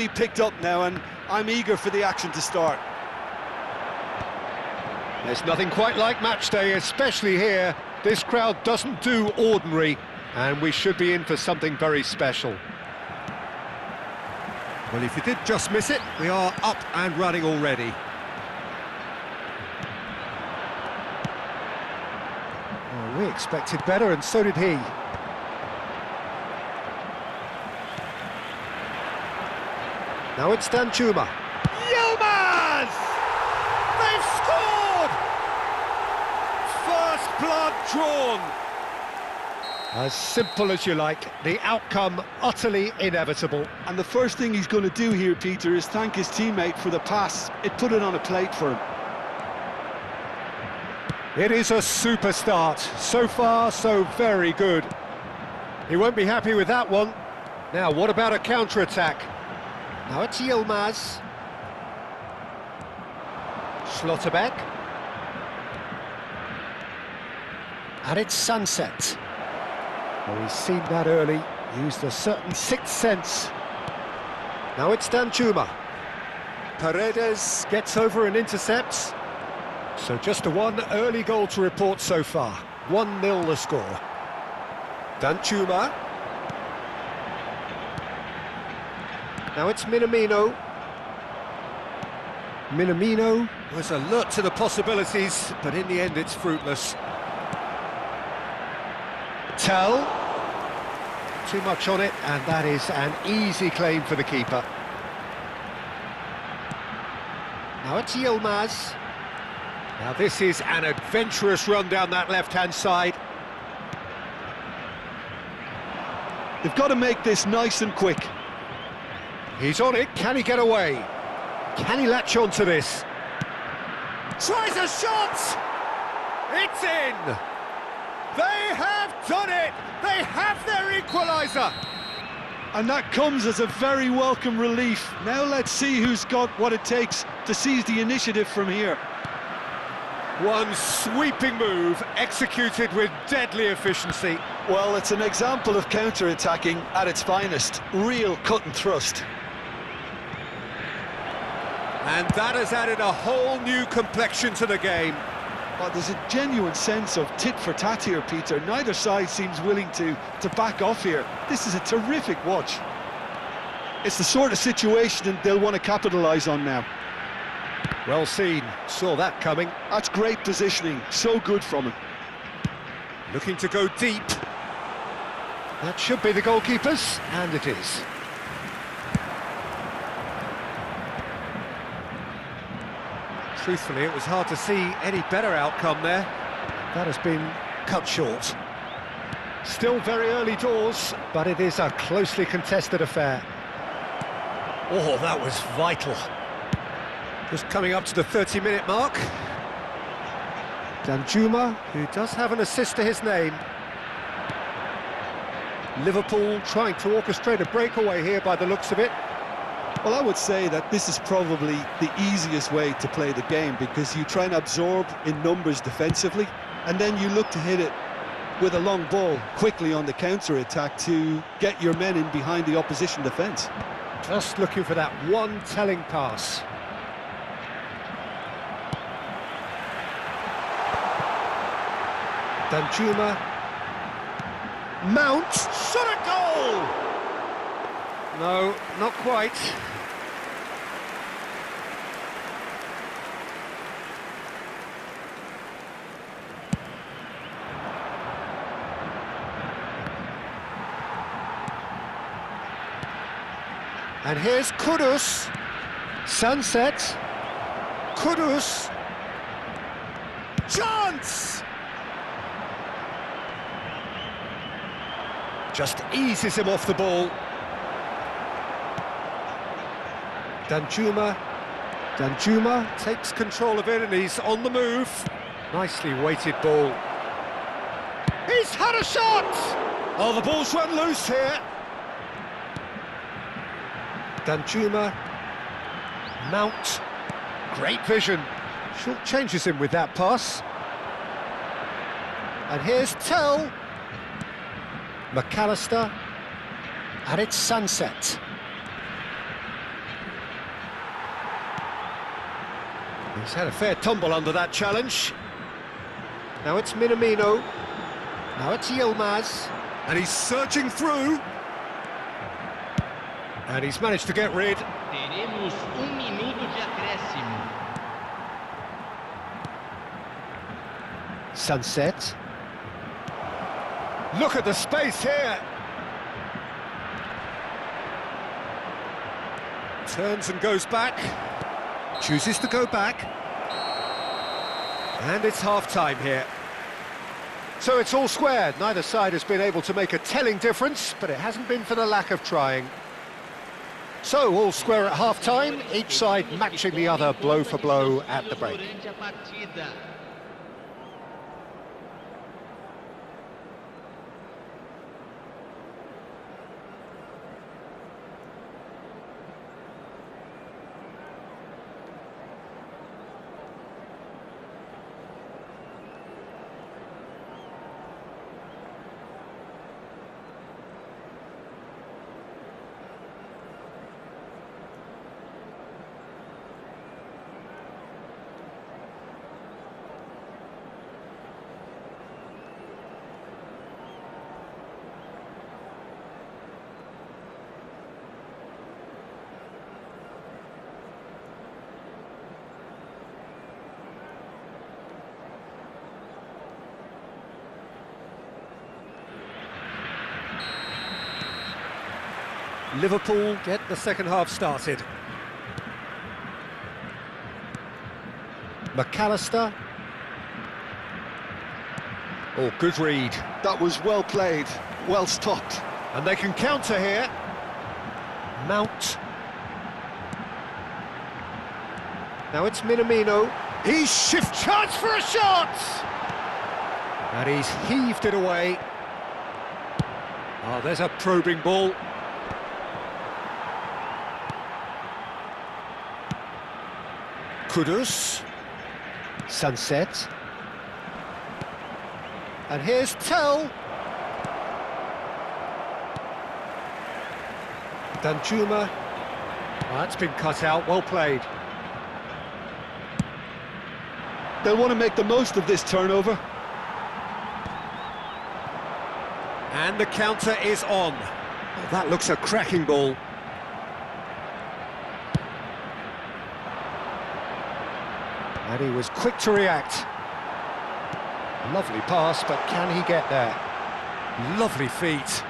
really picked up now, and I'm eager for the action to start. There's nothing quite like match day, especially here. This crowd doesn't do ordinary, and we should be in for something very special. Well, if you did just miss it, we are up and running already. Oh, we expected better, and so did he. Now it's Danjuma. Yilmaz! They've scored! First blood drawn. As simple as you like, the outcome utterly inevitable. And the first thing he's going to do here, Peter, is thank his teammate for the pass. It put it on a plate for him. It is a super start. So far, so very good. He won't be happy with that one. Now, what about a counter-attack? Now it's Yilmaz. Schlotterbeck. And it's Sunset. Well, he's seen that early, used a certain sixth sense. Now it's Danjuma. Paredes gets over and intercepts. So just a one early goal to report so far. 1-0 the score. Danjuma. Now it's Minamino. Minamino Was alert to the possibilities, but in the end it's fruitless. Tell. Too much on it, and that is an easy claim for the keeper. Now it's Yilmaz. Now this is an adventurous run down that left-hand side. They've got to make this nice and quick. He's on it, can he get away? Can he latch on to this? Tries a shot! It's in! They have done it! They have their equaliser! And that comes as a very welcome relief. Now let's see who's got what it takes to seize the initiative from here. One sweeping move, executed with deadly efficiency. Well, it's an example of counter-attacking at its finest. Real cut and thrust. And that has added a whole new complexion to the game. Well, there's a genuine sense of tit-for-tat here, Peter. Neither side seems willing to back off here. This is a terrific watch. It's the sort of situation they'll want to capitalise on now. Well seen, saw that coming. That's great positioning, so good from him. Looking to go deep. That should be the goalkeeper's, and it is. Truthfully, it was hard to see any better outcome there. That has been cut short. Still very early doors, but it is a closely contested affair. Oh, that was vital. Just coming up to the 30-minute mark. Danjuma, who does have an assist to his name. Liverpool trying to orchestrate a breakaway here by the looks of it. Well, I would say that this is probably the easiest way to play the game, because you try and absorb in numbers defensively, and then you look to hit it with a long ball quickly on the counter-attack to get your men in behind the opposition defence. Just looking for that one telling pass. Danjuma. Mount. Shot a goal! No, not quite. And here's Kudus. Sunset. Kudus. Chance! Just eases him off the ball. Danjuma. Danjuma Takes control of it and he's on the move. nicely weighted ball. He's had a shot! Oh, the ball's run loose here. Danjuma. Mount. Great vision. Short changes him with that pass. And here's Tell. McAllister. And it's Sunset. He's had a fair tumble under that challenge. Now it's Minamino. Now it's Yilmaz. And he's searching through. And he's managed to get rid. Teremos minuto de acréscimo. Sunset. Look at the space here. Turns and goes back. Chooses to go back. And it's half-time here. So it's all squared. Neither side has been able to make a telling difference, but it hasn't been for the lack of trying. So all square at half-time, each side matching the other blow for blow at the break. Durante a partida. Liverpool get the second half started. McAllister. Oh, good read. That was well played, well stopped. And they can counter here. Mount. Now it's Minamino. He's chance for a shot! And he's heaved it away. Oh, there's a probing ball. Kudus. Sunset. And here's Tell. Danjuma. Oh, that's been cut out, well played. They'll want to make the most of this turnover. And the counter is on. Oh, that looks a cracking ball. And he was quick to react. Lovely pass, but can he get there? Lovely feet.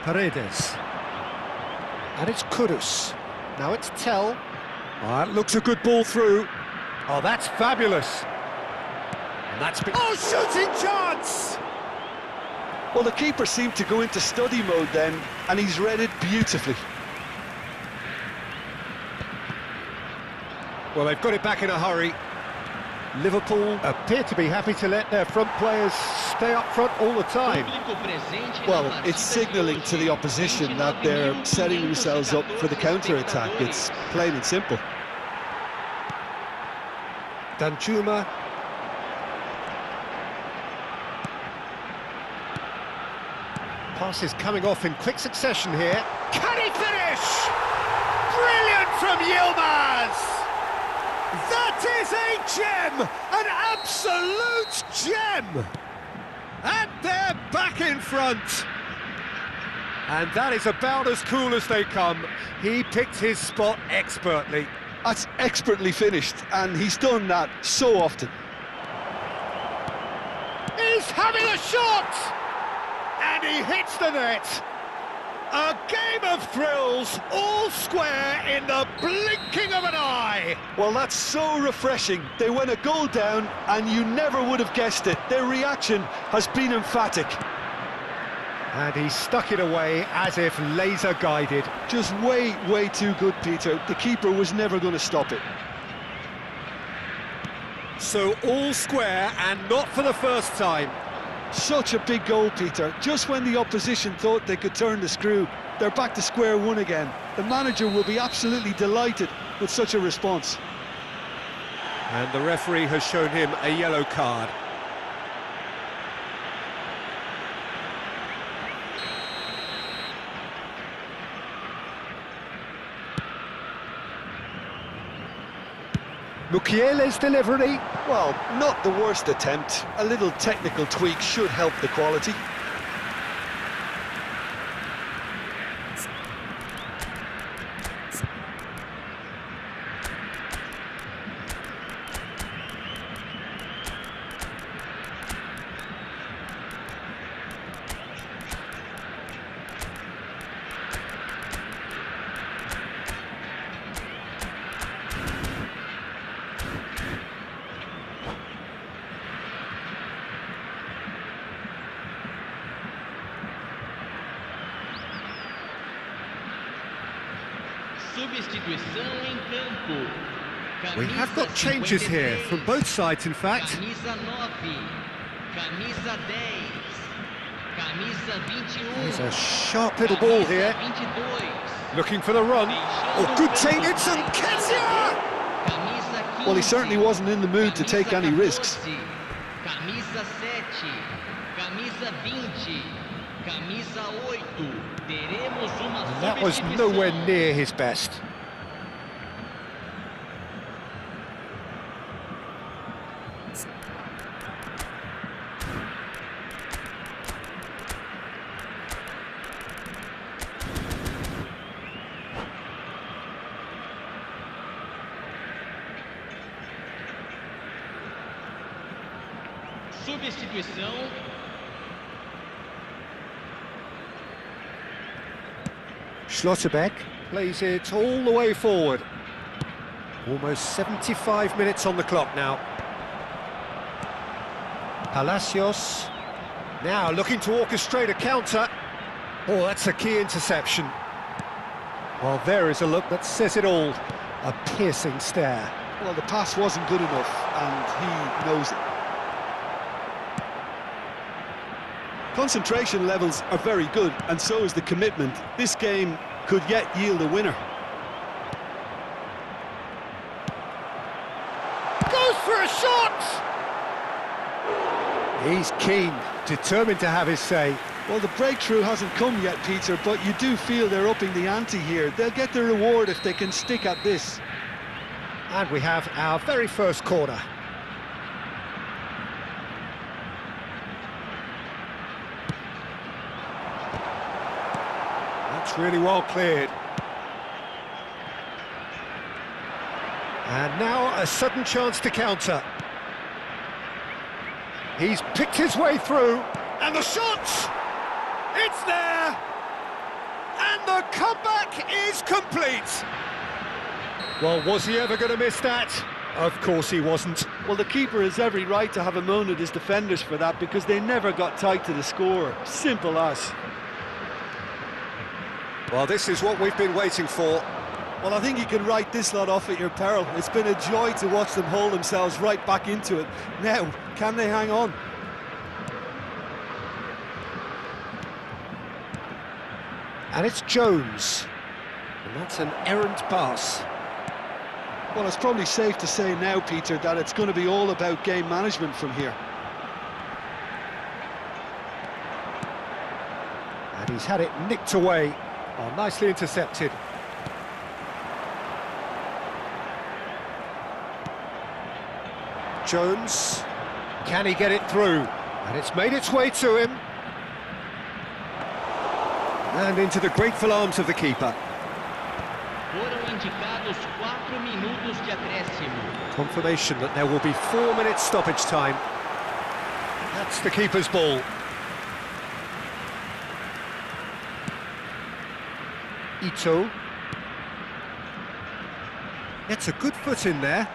Paredes. And it's Kudus. Now it's Tell. Oh, that looks a good ball through. Oh, that's fabulous. And that's been... Oh, shooting chance! Well, the keeper seemed to go into study mode then, and he's read it beautifully. Well, they've got it back in a hurry. Liverpool appear to be happy to let their front players stay up front all the time. Público presente na Well, partida it's signalling to the opposition that they're setting themselves up for the counter-attack. It's plain and simple. Danjuma. Passes coming off in quick succession here. Can he finish? Brilliant from Yilmaz! That is a gem! An absolute gem! And they're back in front! And that is about as cool as they come. He picked his spot expertly. That's expertly finished, and he's done that so often. He's having a shot! And he hits the net. A game of thrills, all square in the blinking of an eye. Well, that's so refreshing. They went a goal down, and you never would have guessed it. Their reaction has been emphatic. And he stuck it away as if laser-guided. Just way too good, Peter. The keeper was never going to stop it. So all square, and not for the first time. Such a big goal, Peter. Just when the opposition thought they could turn the screw, they're back to square one again. The manager will be absolutely delighted with such a response. And the referee has shown him a yellow card. Mukiele's delivery. Well, not the worst attempt. A little technical tweak should help the quality. Substituição em campo. We have got changes here from both sides, in fact. Camisa 9, camisa 10, camisa 21. There's a sharp little ball here. Camisa 22. Looking for the run. Oh, good take, it's Nketiah! Camisa 15. Well, he certainly wasn't in the mood to take any risks. Camisa 7, camisa 20, camisa 8. Teremos uma And that was substituição. nowhere near his best. Substituição. Schlotterbeck plays it all the way forward. Almost 75 minutes on the clock now. Palacios now looking to orchestrate a counter. Oh, that's a key interception. Well, there is a look that says it all. A piercing stare. Well, the pass wasn't good enough, and he knows it. Concentration levels are very good, and so is the commitment. This game could yet yield a winner. Goes for a shot! He's keen, determined to have his say. Well, the breakthrough hasn't come yet, Peter, but you do feel they're upping the ante here. They'll get the reward if they can stick at this. And we have our very first corner. That's really well cleared. And now a sudden chance to counter. He's picked his way through, And the shot! It's there! And the comeback is complete! well, was he ever going to miss that? Of course he wasn't. Well, the keeper has every right to have a moan at his defenders for that, because they never got tight to the score. Simple as. Well, this is what we've been waiting for. Well, I think you can write this lot off at your peril. It's been a joy to watch them hold themselves right back into it. Now, can they hang on? And it's Jones. And that's an errant pass. Well, it's probably safe to say now, Peter, that it's going to be all about game management from here. And he's had it nicked away. Oh, nicely intercepted. Jones, can he get it through? And it's made its way to him. And into the grateful arms of the keeper. Foram indicados 4 minutos de acréscimo. Confirmation that there will be 4 minutes stoppage time. That's the keeper's ball. Ito. Gets a good foot in there.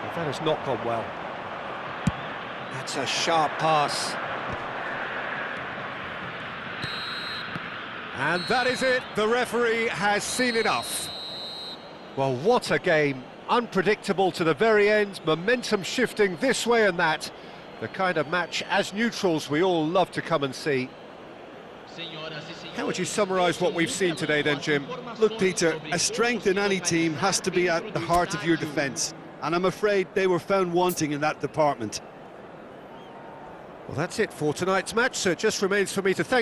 Well, that has not gone well. That's a sharp pass. And that is it. The referee has seen enough. Well, what a game. Unpredictable to the very end. Momentum shifting this way and that. The kind of match, as neutrals, we all love to come and see. How would you summarise what we've seen today then, Jim? Look, Peter, a strength in any team has to be at the heart of your defence. And I'm afraid they were found wanting in that department. Well, that's it for tonight's match, so it just remains for me to thank